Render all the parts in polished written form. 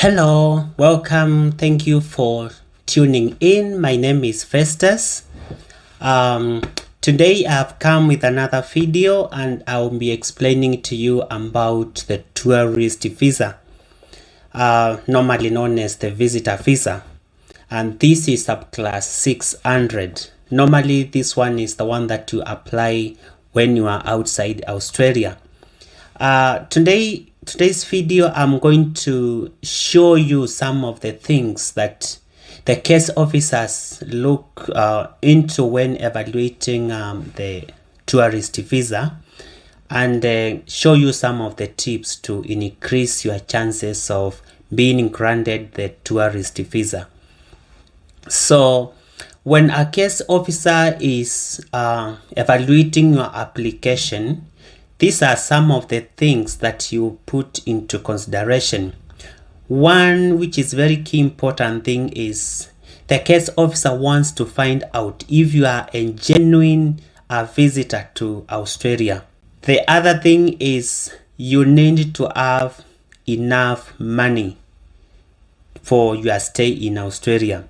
Hello, welcome. Thank you for tuning in. My name is Festus. Today I've come with another video and I'll be explaining to you about the tourist visa, normally known as the visitor visa. And this is subclass 600. Normally this one is the one that you apply when you are outside Australia. Today's video, I'm going to show you some of the things that the case officers look into when evaluating the tourist visa, and show you some of the tips to increase your chances of being granted the tourist visa. So when a case officer is evaluating your application, these are some of the things that you put into consideration. One, which is very key important thing, is the case officer wants to find out if you are a genuine visitor to Australia. The other thing is you need to have enough money for your stay in Australia.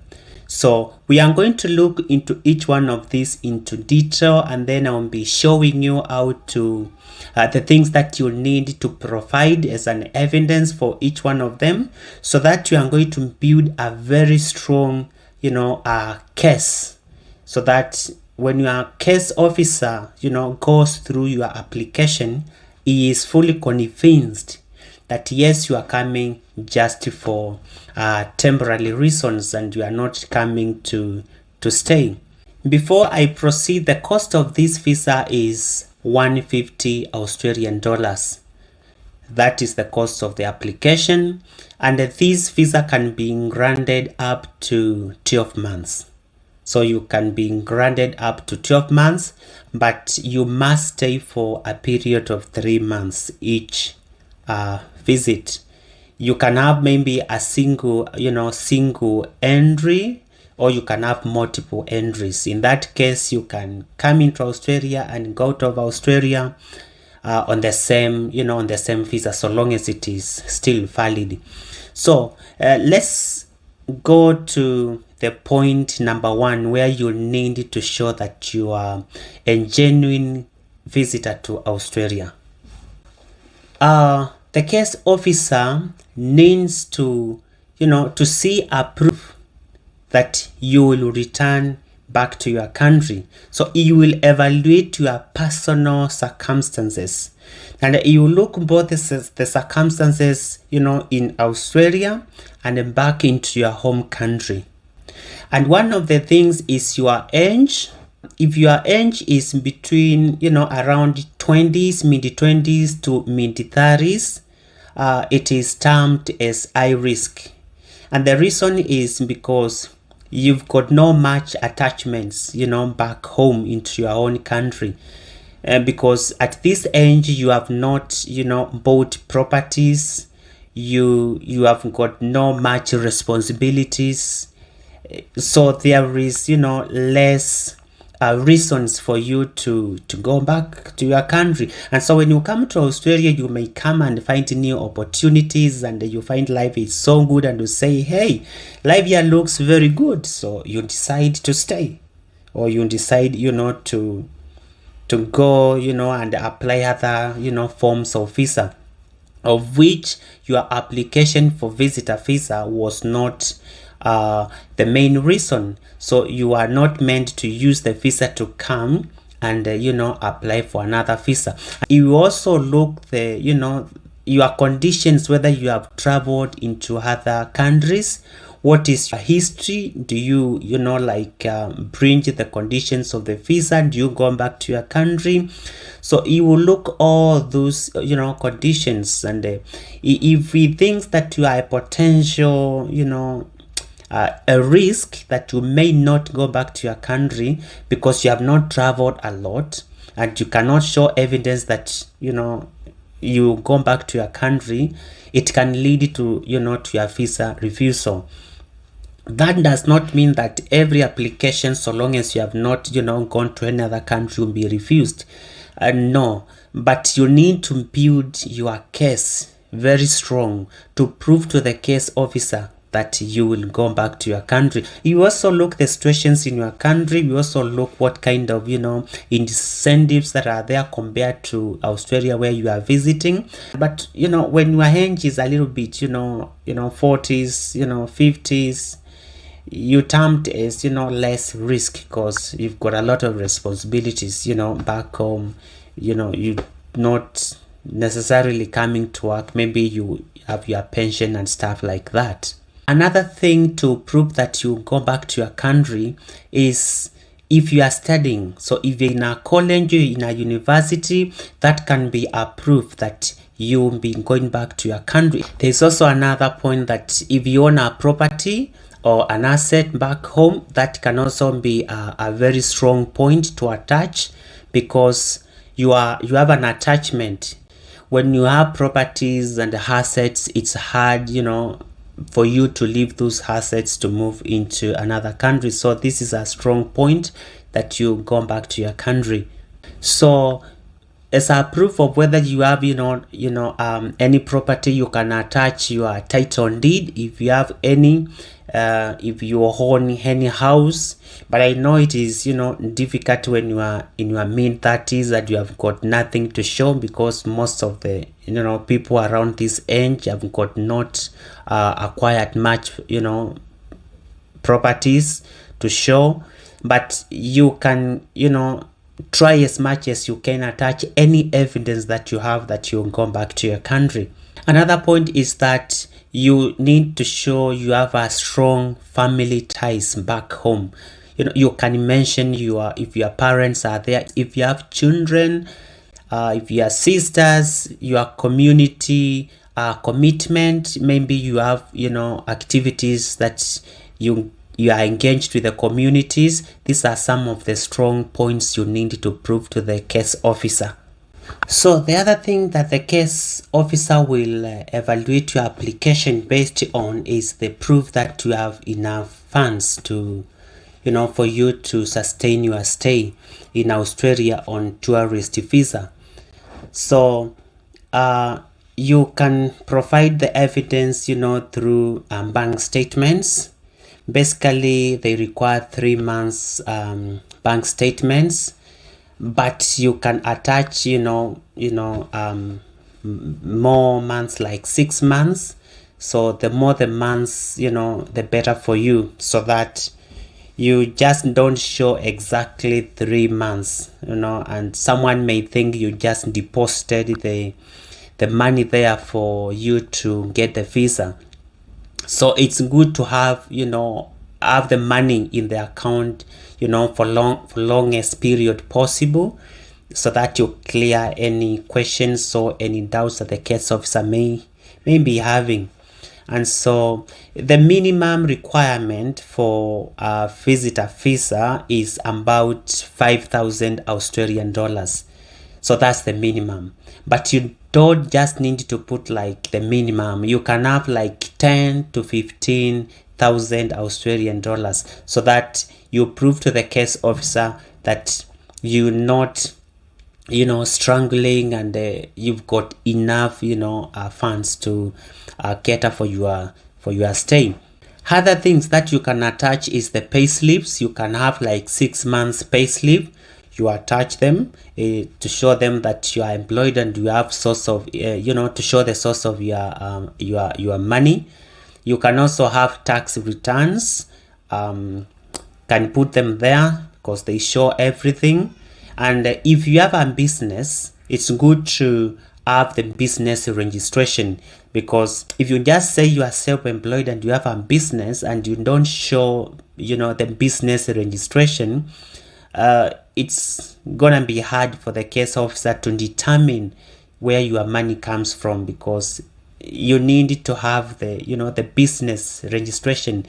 So we are going to look into each one of these into detail, and then I'll be showing you how to the things that you need to provide as an evidence for each one of them, so that you are going to build a very strong, case, so that when your case officer, goes through your application, he is fully convinced that yes, you are coming just for temporary reasons and you are not coming to stay. Before I proceed, the cost of this visa is 150 Australian dollars. That is the cost of the application, and this visa can be granted up to 12 months. So you can be granted up to 12 months, but you must stay for a period of 3 months each visit. You can have maybe a single entry, or you can have multiple entries. In that case, you can come into Australia and go out of Australia on the same visa, so long as it is still valid. So let's go to the point number one, where you need to show that you are a genuine visitor to Australia. The case officer needs to see a proof that you will return back to your country. So he will evaluate your personal circumstances, and he will look both the circumstances in Australia and back into your home country. And one of the things is your age. If your age is between around 20s, mid-20s to mid-30s, it is termed as high risk. And the reason is because you've got no much attachments back home into your own country, because at this age you have not bought properties, you have got no much responsibilities, so there is less reasons for you to go back to your country. And so when you come to Australia, you may come and find new opportunities, and you find life is so good, and you say, hey, life here looks very good, so you decide to stay, or you decide to go and apply other forms of visa, of which your application for visitor visa was not the main reason. So you are not meant to use the visa to come and apply for another visa. You also look your conditions, whether you have traveled into other countries. What is your history? Do you breach the conditions of the visa? Do you go back to your country? So he will look all those conditions, and if he thinks that you are a potential a risk that you may not go back to your country because you have not traveled a lot, and you cannot show evidence that you go back to your country, it can lead to to your visa refusal. That does not mean that every application, so long as you have not gone to any other country, will be refused. No, but you need to build your case very strong to prove to the case officer that you will go back to your country. You also look the situations in your country. You also look what kind of, incentives that are there compared to Australia where you are visiting. But, when your age is a little bit, 40s, 50s, you termed as, less risk because you've got a lot of responsibilities, back home. You're not necessarily coming to work. Maybe you have your pension and stuff like that. Another thing to prove that you go back to your country is if you are studying. So if you're in a college, in a university, that can be a proof that you'll be going back to your country. There's also another point that if you own a property or an asset back home, that can also be a very strong point to attach, because you have an attachment. When you have properties and assets, it's hard, for you to leave those assets to move into another country. So this is a strong point that you go back to your country. So as a proof of whether you have any property, you can attach your title deed if you have any, if you own any house. But I know it is difficult when you are in your mid-30s and you have got nothing to show, because most of the people around this age have got not acquired much properties to show. But you can try as much as you can attach any evidence that you have that you'll go back to your country. Another point is that you need to show you have a strong family ties back home. You can mention if your parents are there, if you have children, if you are sisters, your community commitment. Maybe you have activities that you are engaged with the communities. These are some of the strong points you need to prove to the case officer. So the other thing that the case officer will evaluate your application based on is the proof that you have enough funds to for you to sustain your stay in Australia on tourist visa. So you can provide the evidence through bank statements. Basically they require 3 months bank statements, but you can attach more months, like 6 months. So the more the months the better for you, so that you just don't show exactly 3 months, and someone may think you just deposited the money there for you to get the visa. So it's good to have have the money in the account for longest period possible, so that you clear any questions or any doubts that the case officer may be having. And so the minimum requirement for a visitor visa is about 5,000 Australian dollars. So that's the minimum. But you don't just need to put like the minimum. You can have like 10 to 15,000 Australian dollars, so that you prove to the case officer that you're not struggling, and you've got enough funds to cater for your stay. Other things that you can attach is the pay slips. You can have like 6 months pay slip. You attach them to show them that you are employed and you have source of to show the source of your money. You can also have tax returns. Can put them there because they show everything. And if you have a business, it's good to have the business registration, because if you just say you are self-employed and you have a business and you don't show the business registration, it's gonna be hard for the case officer to determine where your money comes from, because you need to have the business registration.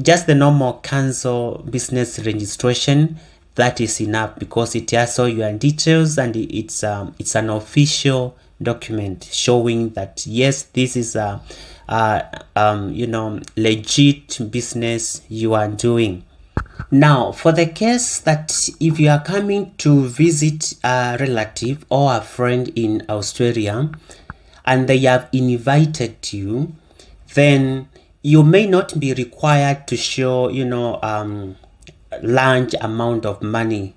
Just the normal council business registration, that is enough, because it has all your details, and it's an official document showing that yes, this is a legit business you are doing. Now, for the case that if you are coming to visit a relative or a friend in Australia, and they have invited you, then you may not be required to show, large amount of money,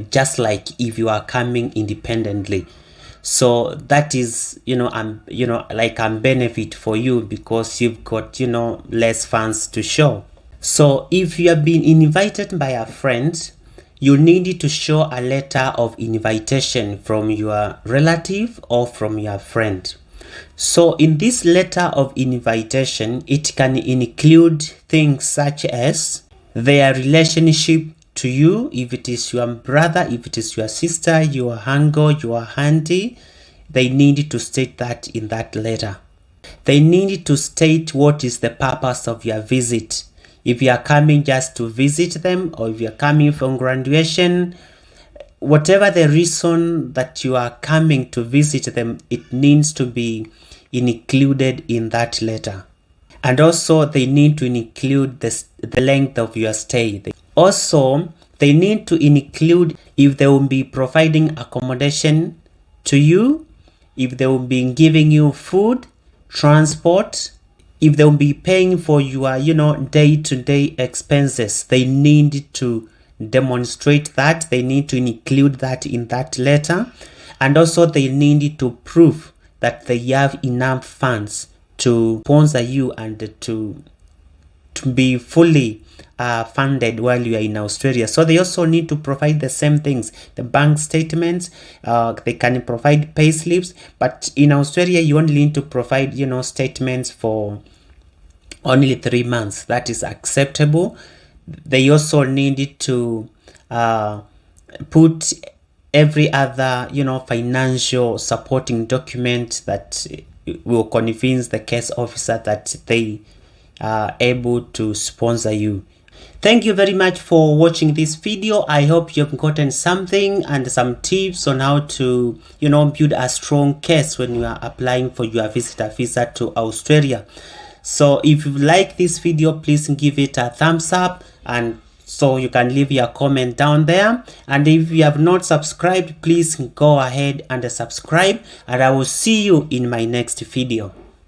just like if you are coming independently. So that is, like a benefit for you, because you've got, less funds to show. So if you have been invited by a friend, you need to show a letter of invitation from your relative or from your friend. So in this letter of invitation, it can include things such as their relationship to you, if it is your brother, if it is your sister, your uncle, your auntie. They need to state that in that letter. They need to state what is the purpose of your visit. If you are coming just to visit them, or if you are coming from graduation, whatever the reason that you are coming to visit them, it needs to be included in that letter. And also they need to include the length of your stay. Also, they need to include if they will be providing accommodation to you, if they will be giving you food, transport, if they will be paying for your, day-to-day expenses. They need to demonstrate that. They need to include that in that letter. And also they need to prove that they have enough funds to sponsor you and to be fully funded while you are in Australia. So they also need to provide the same things, the bank statements. They can provide pay slips, but in Australia you only need to provide statements for only 3 months. That is acceptable. They also needed to put every other financial supporting document that will convince the case officer that they are able to sponsor you. Thank you very much for watching this video. I hope you've gotten something and some tips on how to build a strong case when you are applying for your visitor visa to Australia. So if you like this video, please give it a thumbs up, and so you can leave your comment down there. And if you have not subscribed, please go ahead and subscribe, and I will see you in my next video.